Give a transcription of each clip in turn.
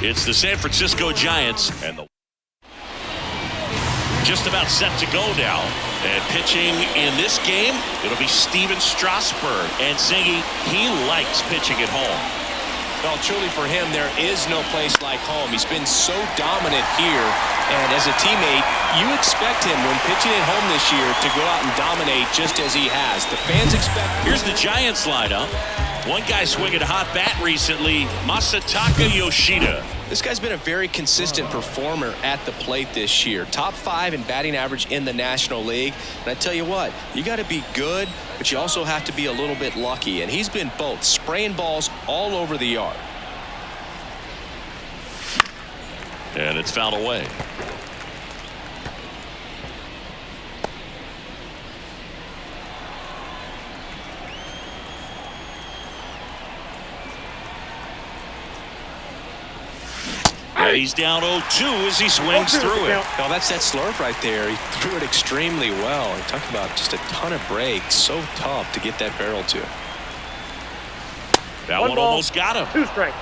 It's the San Francisco Giants, and just about set to go now. And pitching in this game, it'll be Steven Strasburg. And Ziggy, he likes pitching at home. Well, truly for him, there is no place like home. He's been so dominant here. And as a teammate, you expect him when pitching at home this year to go out and dominate just as he has. The fans expect... Here's the Giants lineup. One guy swinging a hot bat recently, Masataka Yoshida. This guy's been a very consistent performer at the plate this year. Top 5 in batting average in the National League. And I tell you what, you got to be good, but you also have to be a little bit lucky. And he's been both, spraying balls all over the yard. And it's fouled away. And he's down 0-2 as he swings through it. Oh, that's that slurve right there. He threw it extremely well. And talk about just a ton of breaks. So tough to get that barrel to. That one almost got him. 2 strikes.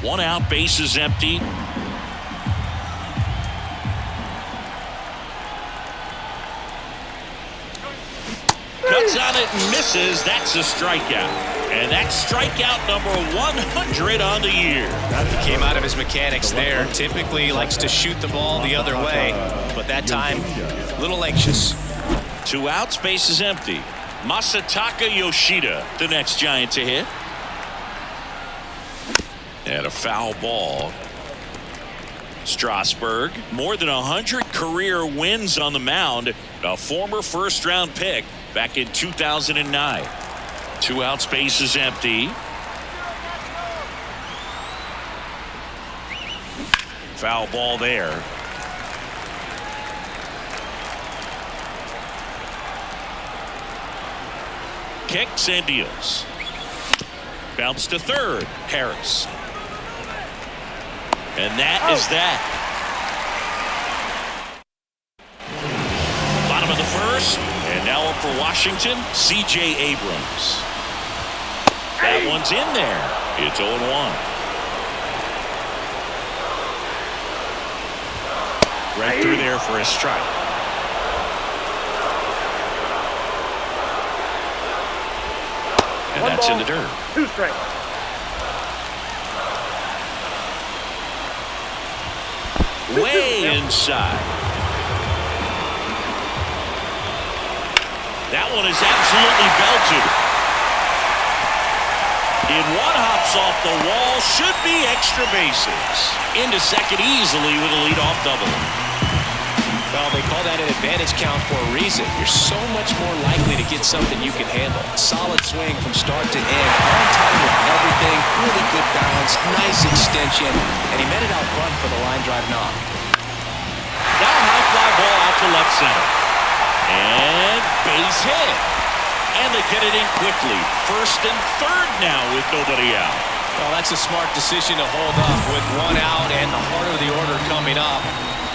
One out, bases empty. Cuts on it and misses. That's a strikeout. And that's strikeout number 100 on the year. He came out of his mechanics there. Typically he likes to shoot the ball the other way, but that time a little anxious. 2 outs, bases empty. Masataka Yoshida, the next Giant to hit. And a foul ball. Strasburg, more than 100 career wins on the mound. A former first-round pick back in 2009. 2 outs, bases empty. Foul ball there. Kicks and deals. Bounce to third. Harris. And that is that. Bottom of the first. And now up for Washington, C.J. Abrams. That one's in there. It's 0-1. Right through there for a strike. And that's in the dirt. 2 strikes. Way inside. That one is absolutely belted. In one hops off the wall, should be extra bases. Into second easily with a leadoff double. Well, they call that an advantage count for a reason. You're so much more likely to get something you can handle. Solid swing from start to end. On time with everything. Really good balance. Nice extension. And he met it out front for the line drive knock. Now high fly ball out to left center. And base hit. And they get it in quickly. First and third now with nobody out. Well, that's a smart decision to hold up with 1 out and the heart of the order coming up.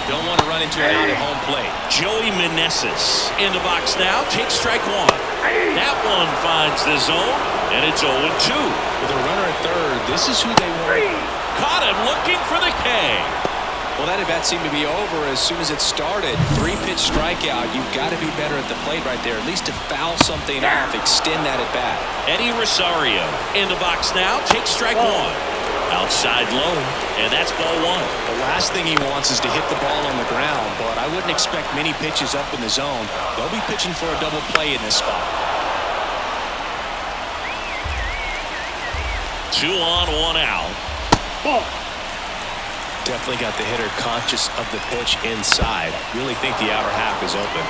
Don't want to run into an out at home plate. Joey Meneses in the box now. Takes strike 1. That one finds the zone, and it's 0-2. With a runner at third, this is who they want. Caught him looking for the K. Well, that at bat seemed to be over as soon as it started. 3-pitch strikeout. You've got to be better at the plate right there, at least to foul something off, extend that at bat. Eddie Rosario in the box now. Takes strike 1. Outside low, and that's ball 1. The last thing he wants is to hit the ball on the ground, but I wouldn't expect many pitches up in the zone. They'll be pitching for a double play in this spot. 2 on, 1 out. Ball. Definitely got the hitter conscious of the pitch inside. Really think the outer half is open.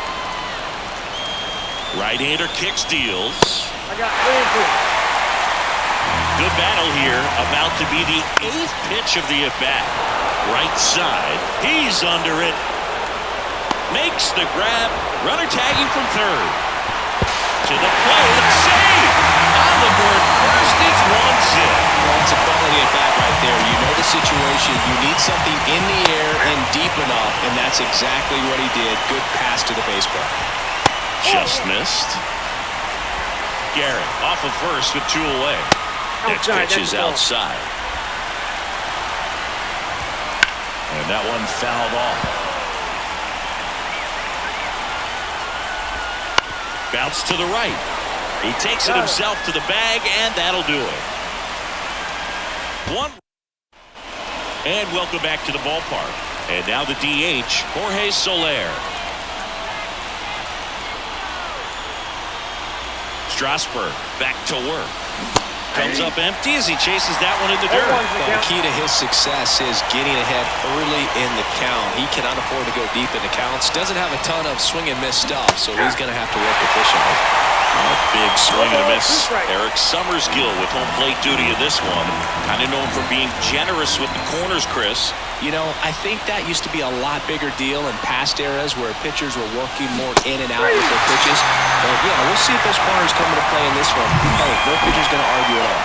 Right-hander kicks, deals. I got 3 and 2. Good battle here. About to be the 8th pitch of the at-bat. Right side. He's under it. Makes the grab. Runner tagging from third. To the plate. Save! On the board first. It's 1-0. Well, it's a quality at-bat right there. You know the situation. You need something in the air and deep enough, and that's exactly what he did. Good pass to the baseball. Just missed. Garrett off of first with 2 away. Next pitch is outside. And that one fouled off. Bounce to the right. He takes it himself to the bag, and that'll do it. And welcome back to the ballpark. And now the DH, Jorge Soler. Strasburg back to work. Comes up empty as he chases that one in the dirt. Well, the key to his success is getting ahead early in the count. He cannot afford to go deep in the counts. Doesn't have a ton of swing and miss stuff, so he's going to have to work efficiently. A big swing and a miss. Eric Summersgill with home plate duty in this one. Kind of known for being generous with the corners, Chris. You know, I think that used to be a lot bigger deal in past eras where pitchers were working more in and out with their pitches. But yeah, we'll see if those corners come into play in this one. Hey, no pitcher's going to argue at all.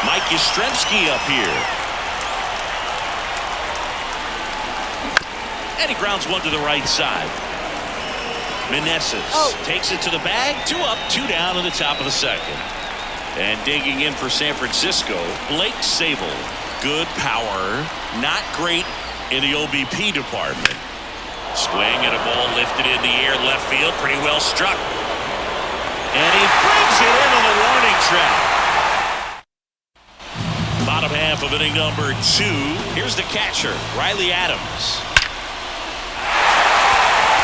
Mike Yastrzemski up here. And he grounds one to the right side. Meneses takes it to the bag. 2 up, 2 down in the top of the second. And digging in for San Francisco, Blake Sabol. Good power, not great in the OBP department. Swing and a ball lifted in the air, left field, pretty well struck. And he brings it in on the warning track. Bottom half of inning number 2. Here's the catcher, Riley Adams.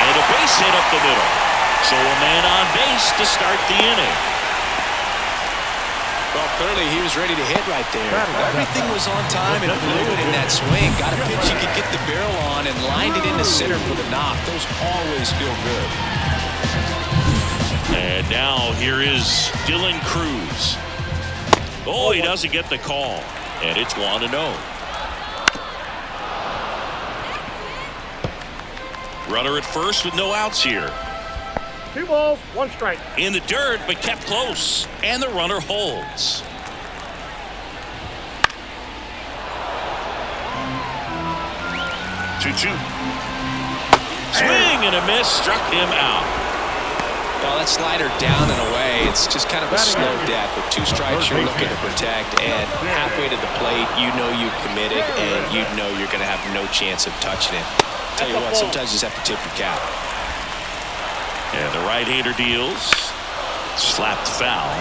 And a base hit up the middle. So a man on base to start the inning. Well, clearly he was ready to hit right there. Everything was on time and fluid in that swing. Got a pitch he could get the barrel on and lined it into center for the knock. Those always feel good. And now here is Dylan Cruz. Oh, he doesn't get the call. And it's 1-0. Runner at first with no outs here. 2 balls, 1 strike. In the dirt, but kept close. And the runner holds. Two. Swing and a miss. Struck him out. Well, that slider down and away. It's just kind of a slow death. With 2 strikes, you're looking to protect. And halfway to the plate, you know you've committed. And you know you're going to have no chance of touching it. Tell you what, sometimes you just have to tip your cap. And the right-hander deals. Slapped foul.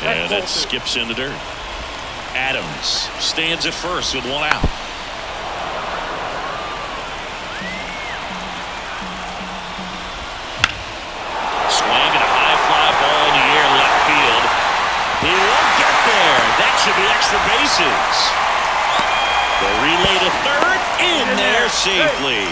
And it skips in the dirt. Adams stands at first with 1 out. Swing and a high fly ball in the air left field. He won't get there. That should be extra bases. The relay to third, in there safely.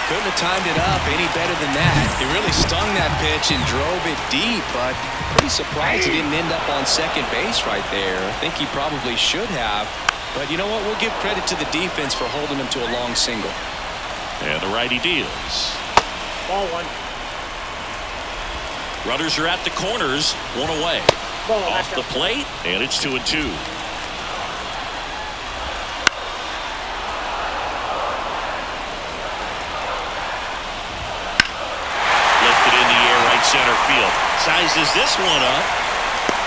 Couldn't have timed it up any better than that. He really stung that pitch and drove it deep, but pretty surprised he didn't end up on second base right there. I think he probably should have. But you know what? We'll give credit to the defense for holding him to a long single. And the righty deals. Ball 1. Runners are at the corners, 1 away. Off the plate, and it's 2-2. Center field. Sizes this one up.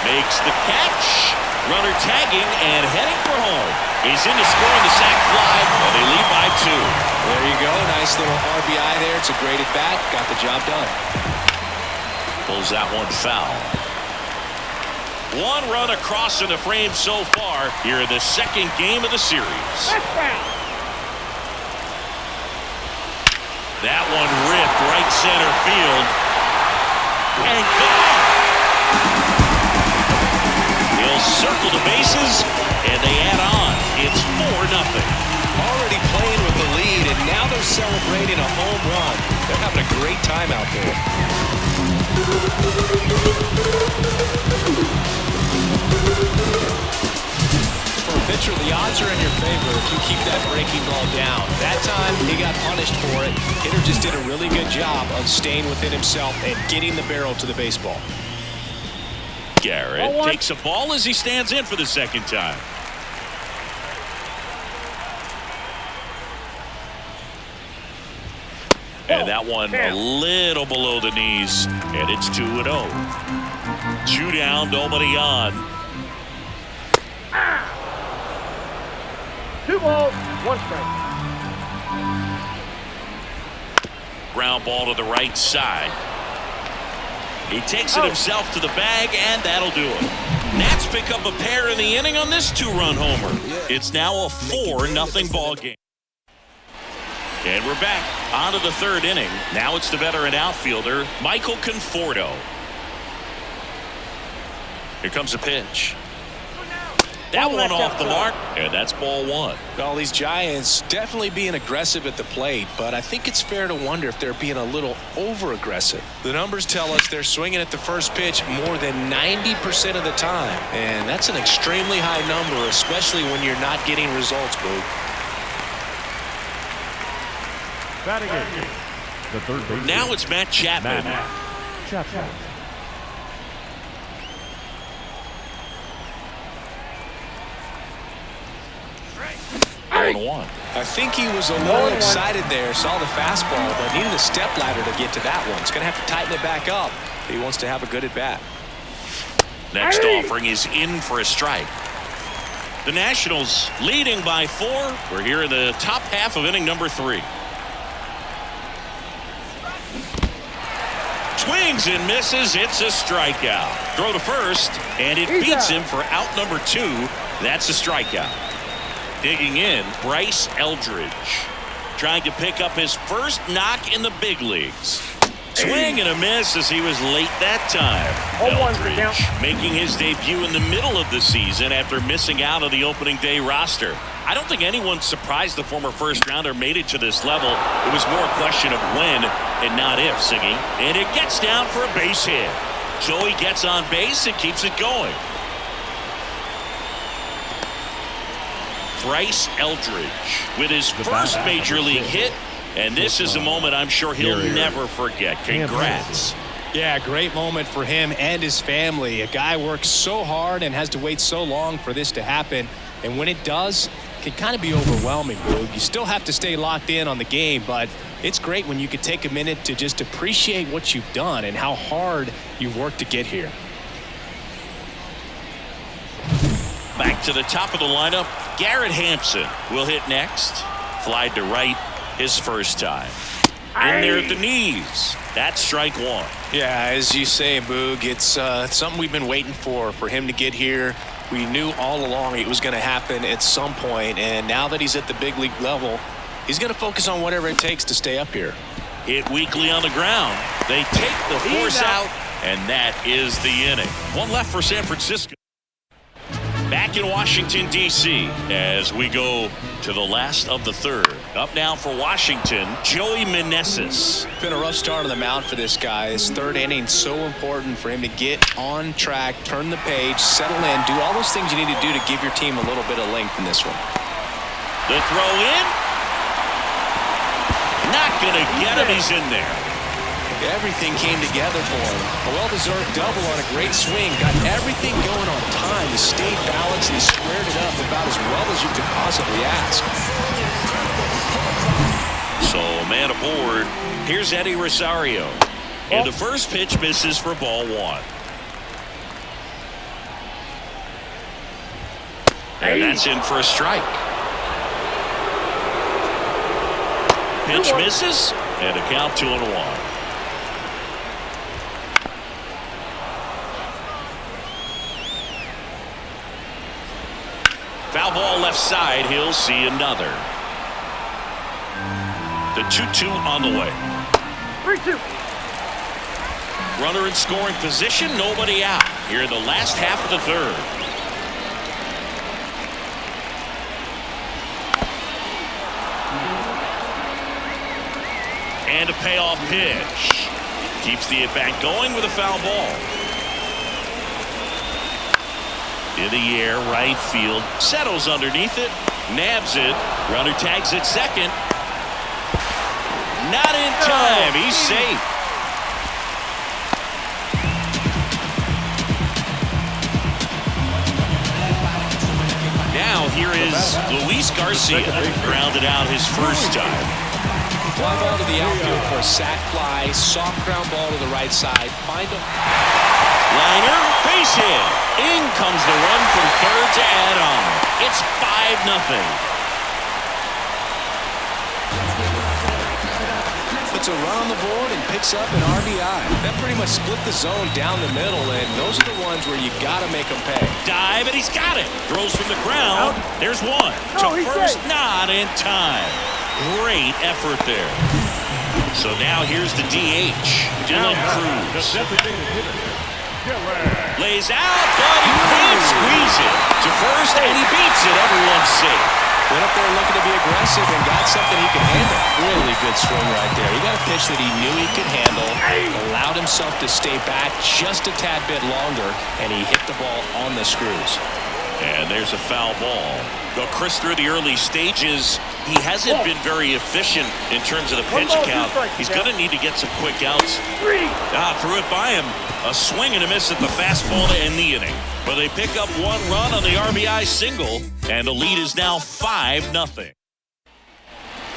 Makes the catch. Runner tagging and heading for home. He's in to score on the sac fly, and they lead by 2. There you go. Nice little RBI there. It's a great at-bat. Got the job done. Pulls that one foul. 1 run across in the frame so far here in the 2nd game of the series. That one ripped right center field. And gone. He'll circle the bases, and they add on. It's 4-0. Already playing with the lead, and now they're celebrating a home run. They're having a great time out there. For a pitcher, the odds are in your favor if you keep that breaking ball down. That time, he got punished for it. Hitter just did a really good job of staying within himself and getting the barrel to the baseball. Garrett takes a ball as he stands in for the 2nd time. And that one a little below the knees, and it's 2-0. 2 down, nobody on. 2 balls, 1 strike. Ground ball to the right side. He takes it himself to the bag, and that'll do it. Nats pick up a pair in the inning on this 2-run homer. It's now a 4-0 ball game. And we're back onto the 3rd inning. Now it's the veteran outfielder, Michael Conforto. Here comes a pitch. That one off the mark, and that's ball 1. Well, these Giants definitely being aggressive at the plate, but I think it's fair to wonder if they're being a little over-aggressive. The numbers tell us they're swinging at the first pitch more than 90% of the time, and that's an extremely high number, especially when you're not getting results, Boog. Batting in, the third baseman. Now it's Matt Chapman. Chapman. 1-1. I think he was a little excited there, saw the fastball, but needed a step ladder to get to that one. He's going to have to tighten it back up if he wants to have a good at-bat. Next offering is in for a strike. The Nationals leading by 4. We're here in the top half of inning number 3. Swings and misses. It's a strikeout. Throw to first, and it beats him for out number 2. That's a strikeout. Digging in, Bryce Eldridge, trying to pick up his first knock in the big leagues. Swing and a miss as he was late that time. Eldridge making his debut in the middle of the season after missing out on the opening day roster. I don't think anyone surprised the former first-rounder made it to this level. It was more a question of when and not if, Siggy. And it gets down for a base hit. So he gets on base and keeps it going. Bryce Eldridge with his first major league hit, and this is a moment I'm sure he'll never forget. Congrats. Yeah, great moment for him and his family. A guy works so hard and has to wait so long for this to happen, and when it does, it can kind of be overwhelming, Boog. You still have to stay locked in on the game, but it's great when you can take a minute to just appreciate what you've done and how hard you've worked to get here. Back to the top of the lineup, Garrett Hampson will hit next. Flied to right his first time. In there at the knees. That's strike 1. Yeah, as you say, Boog, it's something we've been waiting for him to get here. We knew all along it was going to happen at some point, and now that he's at the big league level, he's going to focus on whatever it takes to stay up here. Hit weakly on the ground. They take the force out, and that is the inning. 1 left for San Francisco. Back in Washington, D.C. as we go to the last of the 3rd. Up now for Washington, Joey Meneses. Been a rough start on the mound for this guy. His 3rd inning so important for him to get on track, turn the page, settle in, do all those things you need to do to give your team a little bit of length in this one. The throw in. Not going to get him. He's in there. Everything came together for him. A well-deserved double on a great swing. Got everything going on time. He stayed balanced and he squared it up about as well as you could possibly ask. So, man aboard. Here's Eddie Rosario. And the first pitch misses for ball 1. And that's in for a strike. Pitch misses, and a count 2-1. Foul ball left side. He'll see another. The 2-2 on the way. 3-2. Runner in scoring position. Nobody out. Here in the last half of the 3rd. And a payoff pitch. Keeps the at-bat going with a foul ball. In the air, right field. Settles underneath it. Nabs it. Runner tags at second. Not in time. He's safe. Now here is Luis Garcia. Grounded out his first time. Fly ball to the outfield for a sac fly. Soft ground ball to the right side. Find him. Liner, base hit. In comes the run from third to add on. It's 5-0. Puts a run on the board and picks up an RBI. That pretty much split the zone down the middle, and those are the ones where you got to make them pay. Dive, and he's got it. Throws from the ground. There's one. To first, not in time. Great effort there. So now here's the DH, Dylan Cruz. Lays out, but he can't squeeze it. To first, and he beats it. Everyone's safe. Went up there looking to be aggressive and got something he could handle. Really good swing right there. He got a pitch that he knew he could handle, allowed himself to stay back just a tad bit longer, and he hit the ball on the screws. And there's a foul ball. Though Chris, through the early stages, he hasn't been very efficient in terms of the pitch count. He's going to need to get some quick outs. Threw it by him. A swing and a miss at the fastball to end the inning. But they pick up one run on the RBI single, and the lead is now 5-0.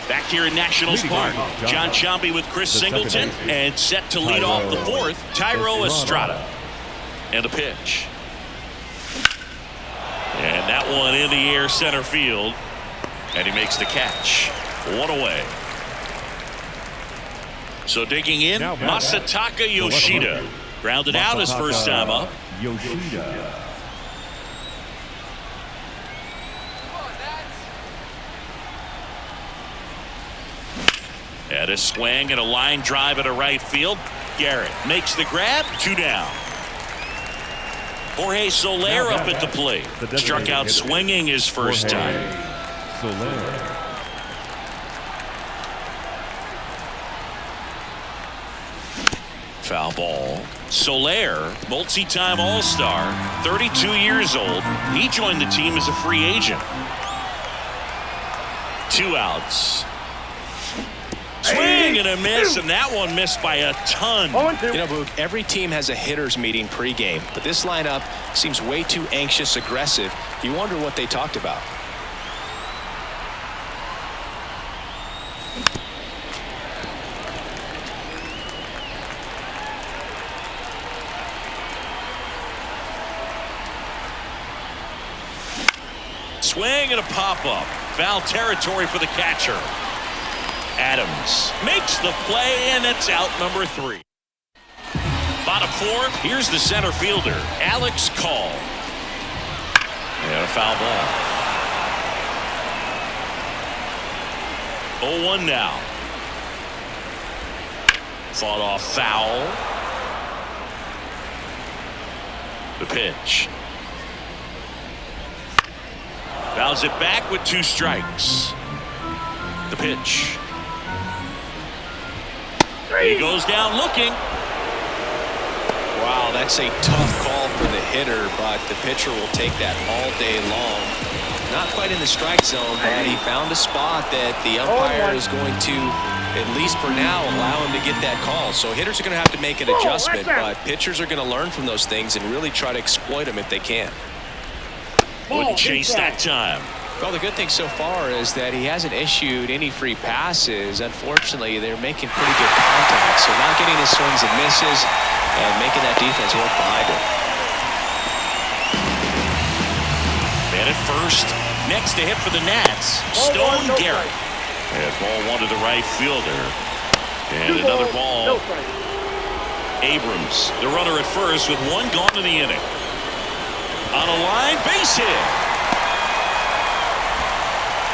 Back here in Nationals Park, John Chambi with Chris Singleton, and set to lead off the fourth, Tyro Estrada. And a pitch. And that one in the air center field. And he makes the catch. One away. So digging in, Masataka Yoshida. Grounded out his first time up. Yoshida. And a swing and a line drive at a right field. Garrett makes the grab. 2 down. Jorge Soler up at the plate. Struck out swinging his first time. Soler. Foul ball. Soler, multi-time All-Star, 32 years old. He joined the team as a free agent. 2 outs. Swing and a miss, and that one missed by a ton. You know, Boog, every team has a hitters meeting pregame, but this lineup seems way too anxious, aggressive. You wonder what they talked about. Swing and a pop-up. Foul territory for the catcher. Adams makes the play, and it's out number 3. Bottom 4, here's the center fielder, Alex Call. And a foul ball. 0-1 now. Fought off foul. The pitch. Fouls it back with 2 strikes. The pitch. He goes down looking. Wow, that's a tough call for the hitter, but the pitcher will take that all day long. Not quite in the strike zone, but he found a spot that the umpire is going to, at least for now, allow him to get that call. So hitters are going to have to make an adjustment, but pitchers are going to learn from those things and really try to exploit them if they can. Wouldn't chase that time. Well, the good thing so far is that he hasn't issued any free passes. Unfortunately, they're making pretty good contact, so not getting his swings and misses and making that defense work behind him. Man at first. Next to hit for the Nats, Stone Garrett. And ball 1 to the right fielder. And another ball. Abrams, the runner at first with 1 gone in the inning. On a line, base hit.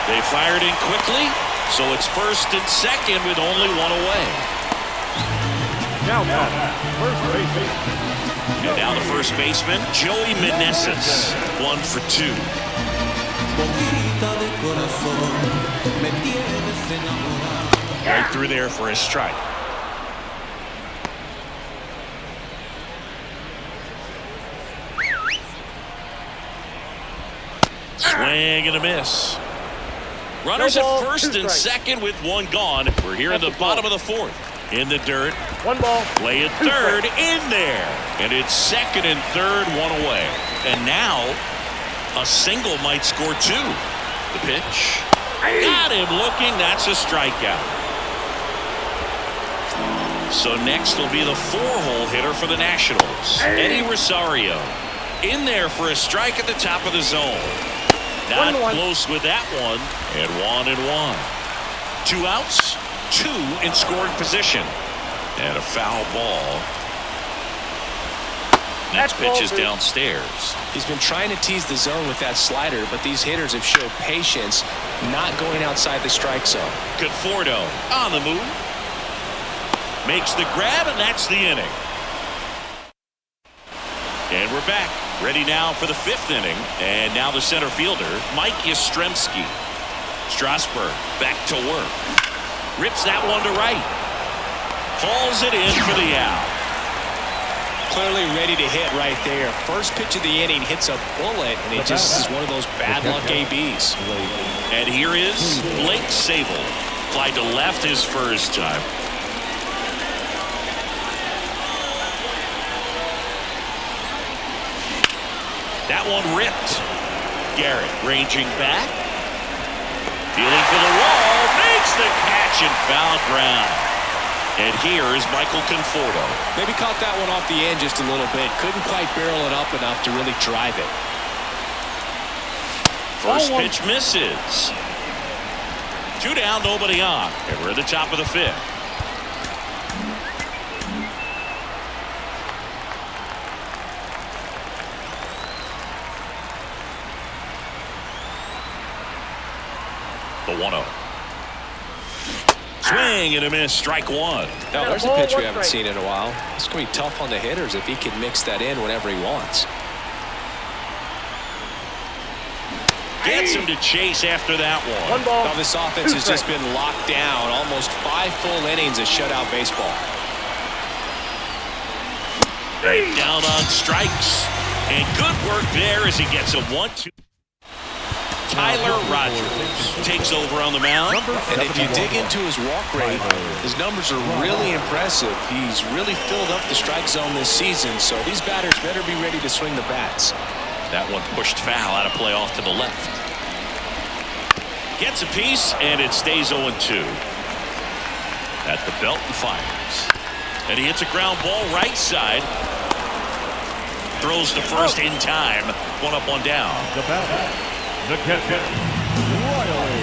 They fired in quickly, so it's first and second with only 1 away. Now first baseman. And now the first baseman, Joey Meneses, 1 for 2. Right through there for a strike. Swing and a miss. Runners at first and second with 1 gone. We're here in the bottom of the 4th. In the dirt. 1 ball. Play at third. In there. And it's second and third, 1 away. And now a single might score 2. The pitch. Got him looking. That's a strikeout. So next will be the 4-hole hitter for the Nationals, Eddie Rosario. In there for a strike at the top of the zone. Not close with that one. And 1-1. 2 outs, 2 in scoring position. And a foul ball. Next pitch is downstairs. He's been trying to tease the zone with that slider, but these hitters have showed patience, not going outside the strike zone. Conforto on the move. Makes the grab, and that's the inning. And we're back. Ready now for the 5th inning. And now the center fielder, Mike Yastrzemski. Strasburg back to work. Rips that one to right. Hauls it in for the out. Clearly ready to hit right there. First pitch of the inning hits a bullet, and it just is one of those bad luck ABs. And here is Blake Sabol. Fly to left his first time. That one ripped. Garrett ranging back. Feeling for the wall. Makes the catch and foul ground. And here is Michael Conforto. Maybe caught that one off the end just a little bit. Couldn't quite barrel it up enough to really drive it. First pitch misses. 2 down, nobody on. And we're at the top of the 5th. The 1-0. Swing and a miss, strike 1. Now there's a pitch we haven't seen in a while. It's going to be tough on the hitters if he can mix that in whenever he wants. Gets him to chase after that one. Now this offense has just been locked down. Almost 5 full innings of shutout baseball. Down on strikes. And good work there as he gets a 1-2. Tyler Rogers takes over on the mound. And if you dig into his walk rate, his numbers are really impressive. He's really filled up the strike zone this season, so these batters better be ready to swing the bats. That one pushed foul out of play off to the left. Gets a piece, and it stays 0-2. At the belt and fires. And he hits a ground ball right side. Throws to first in time. 1 up, 1 down. The batter, the catcher, Riley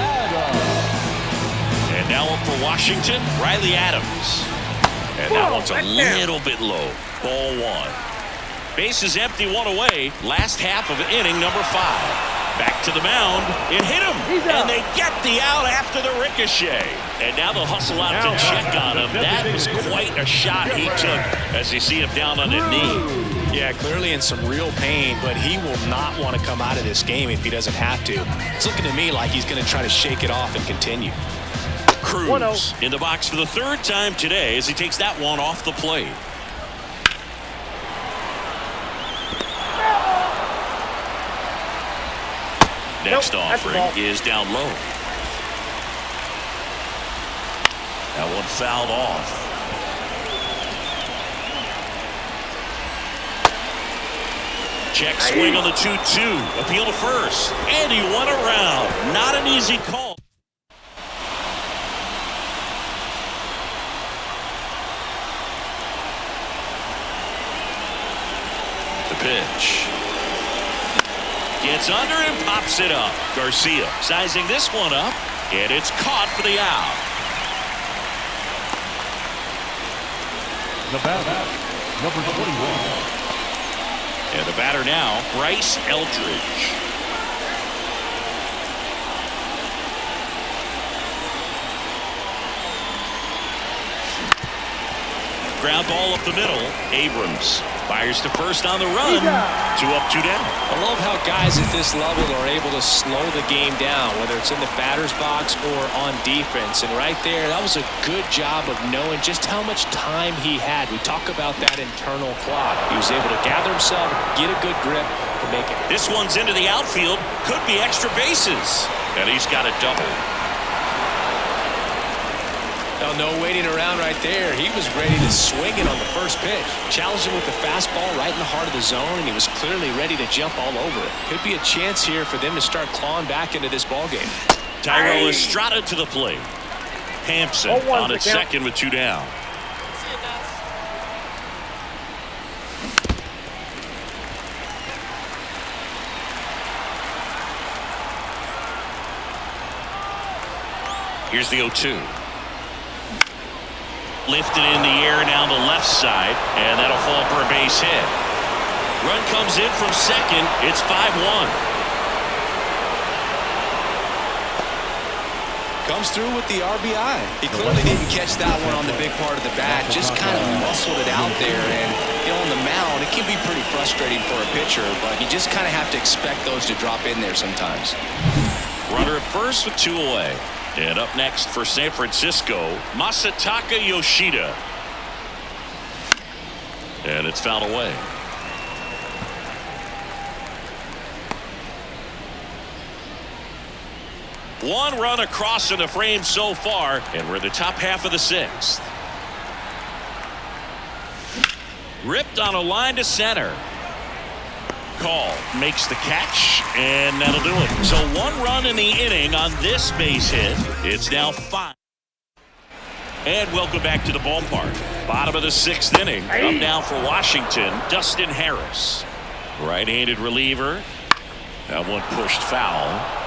Adams. And now up for Washington, Riley Adams. And that one's a little bit low. Ball 1. Bases empty, 1 away. Last half of inning number 5. Back to the mound. It hit him. And they get the out after the ricochet. And now they'll hustle out to check on him. That was quite a shot he took as you see him down on the knee. Yeah, clearly in some real pain, but he will not want to come out of this game if he doesn't have to. It's looking to me like he's going to try to shake it off and continue. Cruz in the box for the 3rd time today as he takes that one off the plate. Next offering is down low. That one fouled off. Check swing on the 2-2. Appeal to first. And he went around. Not an easy call. The pitch. Gets under and pops it up. Garcia sizing this one up. And it's caught for the out. The batter, number 21. And the batter now, Bryce Eldridge. Ground ball up the middle. Abrams fires to first on the run. 2 up, 2 down. I love how guys at this level are able to slow the game down, whether it's in the batter's box or on defense. And right there, that was a good job of knowing just how much time he had. We talk about that internal clock. He was able to gather himself, get a good grip, and make it. This one's into the outfield. Could be extra bases. And he's got a double. No waiting around right there. He was ready to swing it on the first pitch. Challenged him with the fastball right in the heart of the zone, and he was clearly ready to jump all over it. Could be a chance here for them to start clawing back into this ballgame. Tyro Estrada to the plate. Hampson 0-1 on at second with 2 down. Here's the 0-2. Lifted in the air down the left side, and that'll fall for a base hit. Run comes in from second. It's 5-1. Comes through with the RBI. He clearly didn't catch that one on the big part of the bat. Just kind of muscled it out there. And on the mound, it can be pretty frustrating for a pitcher, but you just kind of have to expect those to drop in there sometimes. Runner at first with 2 away. And up next for San Francisco, Masataka Yoshida. And it's fouled away. One run across in the frame so far, and we're in the top half of the 6th. Ripped on a line to center. Call makes the catch, and that'll do it. So 1 run in the inning on this base hit. It's now 5. And welcome back to the ballpark. Bottom of the 6th inning. Up now for Washington, Dustin Harris. Right-handed reliever. That one pushed foul.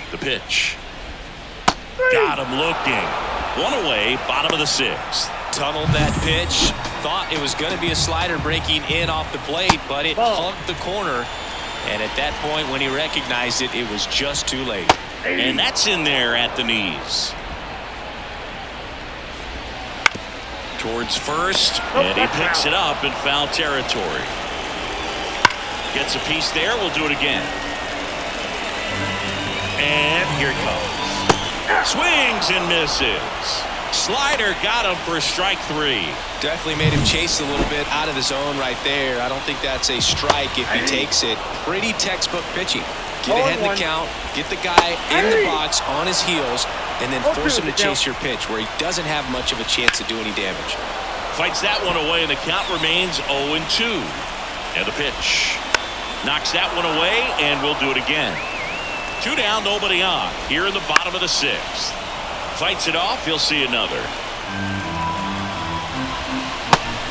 The pitch. Got him looking. 1 away, bottom of the 6th. Tunneled that pitch. Thought it was going to be a slider breaking in off the plate, but it hugged the corner. And at that point, when he recognized it, it was just too late. And that's in there at the knees. Towards first, and he picks it up in foul territory. Gets a piece there. We'll do it again. And here it comes. Swings and misses. Slider got him for strike 3. Definitely made him chase a little bit out of the zone right there. I don't think that's a strike if he takes it. Pretty textbook pitching. Get ahead in the count, get the guy in the box on his heels, and then force him to chase your pitch where he doesn't have much of a chance to do any damage. Fights that one away, and the count remains 0-2. And the pitch. Knocks that one away, and we'll do it again. 2 down, nobody on. Here in the bottom of the 6th. Fights it off, he'll see another.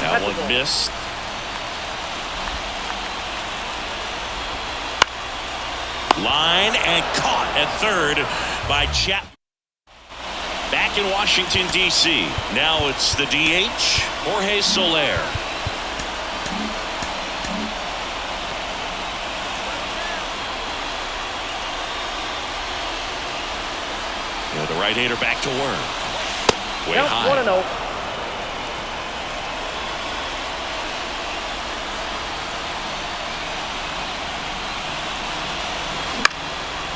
That one missed. Line and caught at third by Chapman. Back in Washington, D.C. Now it's the DH, Jorge Soler. The right-hander back to work. Way high. 1-0.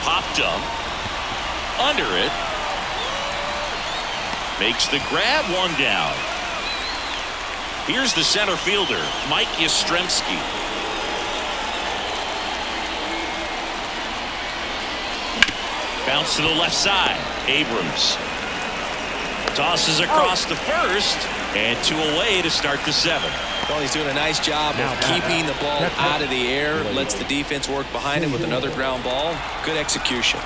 Popped up. Under it. Makes the grab, 1 down. Here's the center fielder, Mike Yastrzemski. Bounce to the left side. Abrams tosses across the first, and 2 away to start the 7th. Well, he's doing a nice job of keeping the ball out of the air. Lets the defense work behind him with another ground ball. Good execution.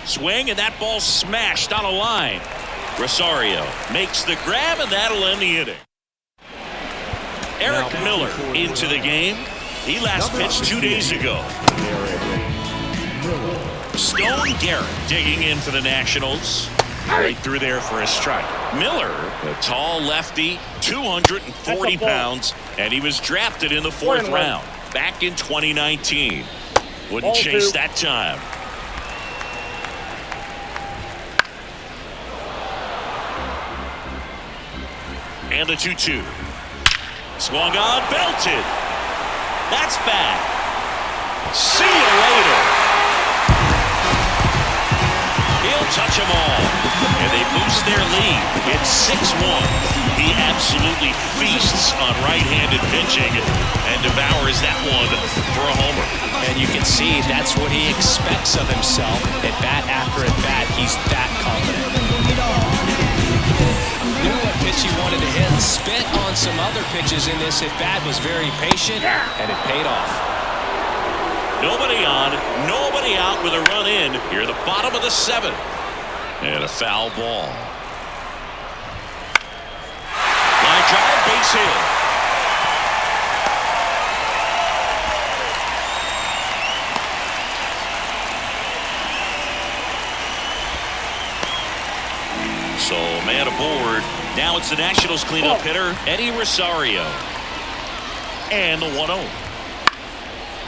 Swing, and that ball smashed on a line. Rosario makes the grab, and that'll end the inning. Eric Miller into the game. He last pitched 2 days ago. Stone Garrett digging in for the Nationals. Right through there for a strike. Miller, a tall lefty, 240 pounds, and he was drafted in the 4th round back in 2019. Wouldn't chase that time. And the 2-2. Swung on, belted. That's back. See you later. He'll touch them all. And they boost their lead. It's 6-1. He absolutely feasts on right-handed pitching and devours that one for a homer. And you can see that's what he expects of himself. At bat after at bat, he's that confident. Knew what pitch he wanted to hit. Spent on some other pitches in this at bat. Was very patient, and it paid off. Nobody on, nobody out with a run in. Here at the bottom of the 7th. And a foul ball. Line drive, base hit. So man aboard. Now it's the Nationals cleanup hitter, Eddie Rosario. And the 1-0.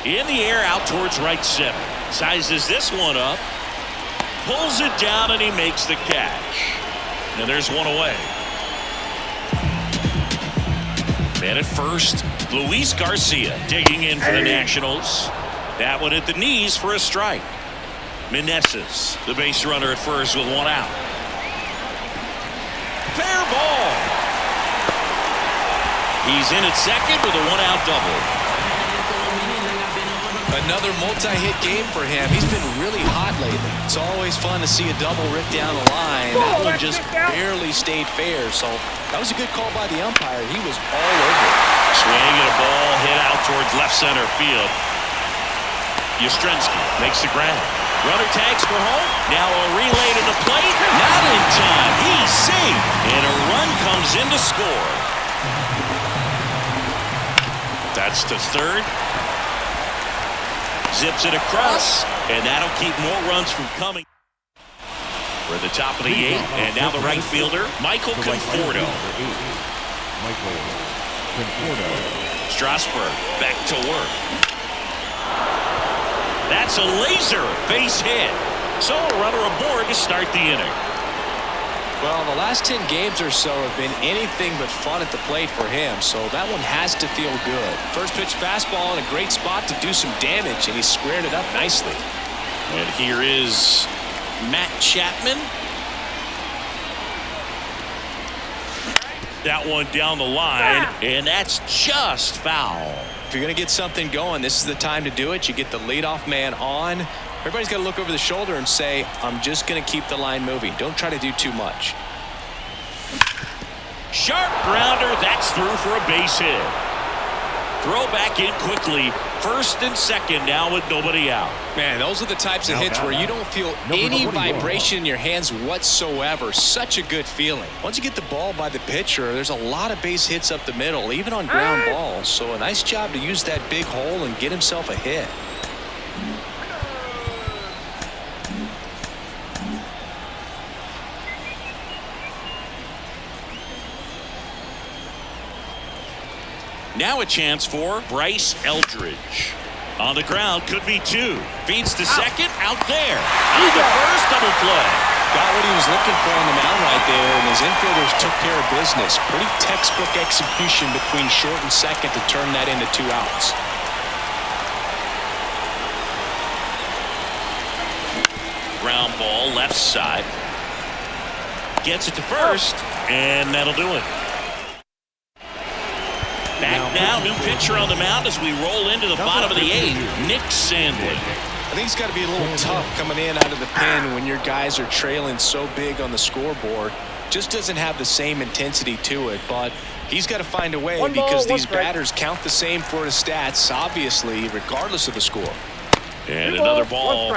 In the air out towards right center. Sizes this one up. Pulls it down and he makes the catch. And there's one away. Man at first, Luis Garcia digging in for the Nationals. That one at the knees for a strike. Meneses, the base runner at first with one out. Fair ball. He's in at second with a one-out double. Another multi-hit game for him. He's been really hot lately. It's always fun to see a double rip down the line. That one just barely stayed fair, so that was a good call by the umpire. He was all over it. Swing and a ball hit out towards left center field. Yastrzemski makes the grab. Runner tags for home. Now a relay to the plate. Not in time. He's safe. And a run comes in to score. That's to third. Zips it across, and that'll keep more runs from coming. We're at the top of the 8th, and now the right fielder, Michael Conforto. Strasburg back to work. That's a laser base hit. So a runner aboard to start the inning. Well, the last 10 games or so have been anything but fun at the plate for him, so that one has to feel good. First pitch fastball in a great spot to do some damage, and he squared it up nicely. And here is Matt Chapman. That one down the line, and that's just foul. If you're going to get something going, this is the time to do it. You get the leadoff man on. Everybody's got to look over the shoulder and say, I'm just going to keep the line moving. Don't try to do too much. Sharp grounder. That's through for a base hit. Throw back in quickly. First and second now with nobody out. Man, those are the types of hits where you don't feel any vibration in your hands whatsoever. Such a good feeling. Once you get the ball by the pitcher, there's a lot of base hits up the middle, even on ground balls. So a nice job to use that big hole and get himself a hit. Now a chance for Bryce Eldridge. On the ground, could be two. Feeds to second, out there. On the first, double play. Got what he was looking for on the mound right there, and his infielders took care of business. Pretty textbook execution between short and second to turn that into 2 outs. Ground ball, left side. Gets it to first, and that'll do it. Back now, new pitcher on the mound as we roll into the bottom of the 8th, Nick Sandlin. I think it's got to be a little tough coming in out of the pen when your guys are trailing so big on the scoreboard. Just doesn't have the same intensity to it, but he's got to find a way because these batters count the same for his stats, obviously, regardless of the score. And another ball.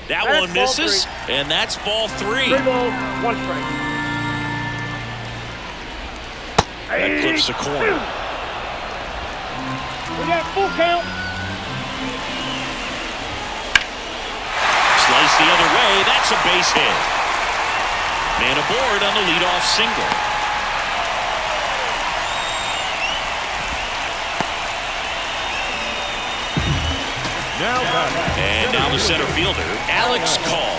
That one misses, and that's ball 3. 3 balls, 1 strike. That clips the corner. We got full count. Slice the other way. That's a base hit. Man aboard on the leadoff single. And now the center fielder, Alex Call.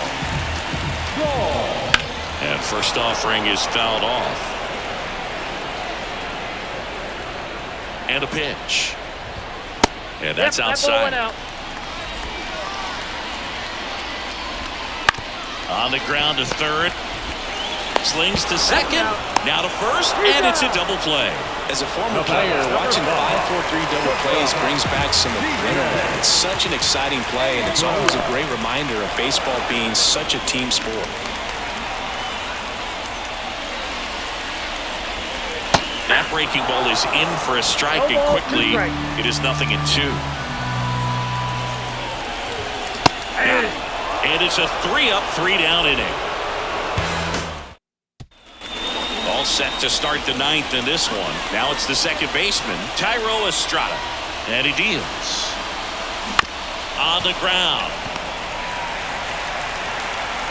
And first offering is fouled off. And a pitch. And that's That ball went outside. out. On the ground to third. Slings to second. Now to first, and it's a double play. As a former player, watching 5-4-3 double plays brings back some adrenaline. It's such an exciting play, and it's always a great reminder of baseball being such a team sport. That breaking ball is in for a strike, and quickly it is 0-2. And it's a 3-up, 3-down inning. All set to start the ninth in this one. Now it's the second baseman, Thairo Estrada. And he deals. On the ground.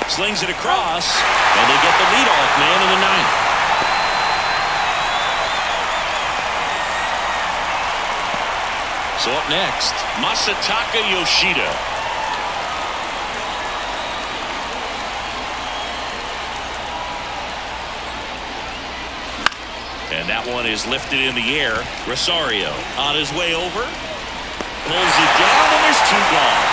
Slings it across, and they get the leadoff man in the ninth. So up next, Masataka Yoshida. And that one is lifted in the air. Rosario on his way over. Pulls it down, and there's two gone.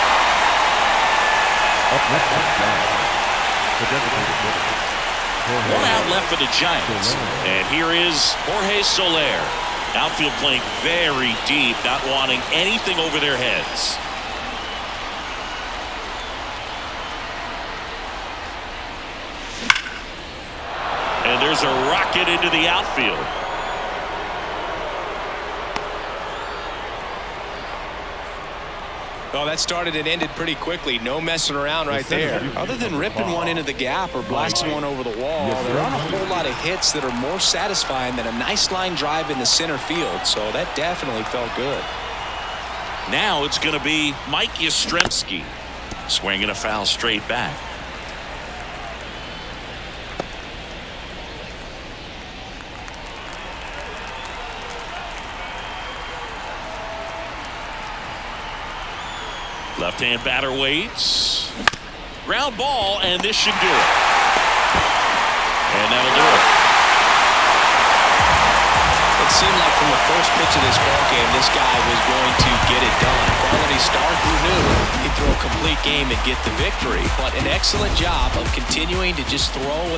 One out left for the Giants. And here is Jorge Soler. Outfield playing very deep, not wanting anything over their heads. And there's a rocket into the outfield. Well, that started and ended pretty quickly. No messing around right there. Other than ripping one into the gap or blasting one over the wall, there aren't a whole lot of hits that are more satisfying than a nice line drive in the center field. So that definitely felt good. Now it's going to be Mike Yastrzemski. Swinging a foul straight back. Left-hand batter waits. Ground ball, and this should do it. And that'll do it. It seemed like from the first pitch of this ballgame, this guy was going to get it done. Quality start, who knew? He'd throw a complete game and get the victory. But an excellent job of continuing to just throw with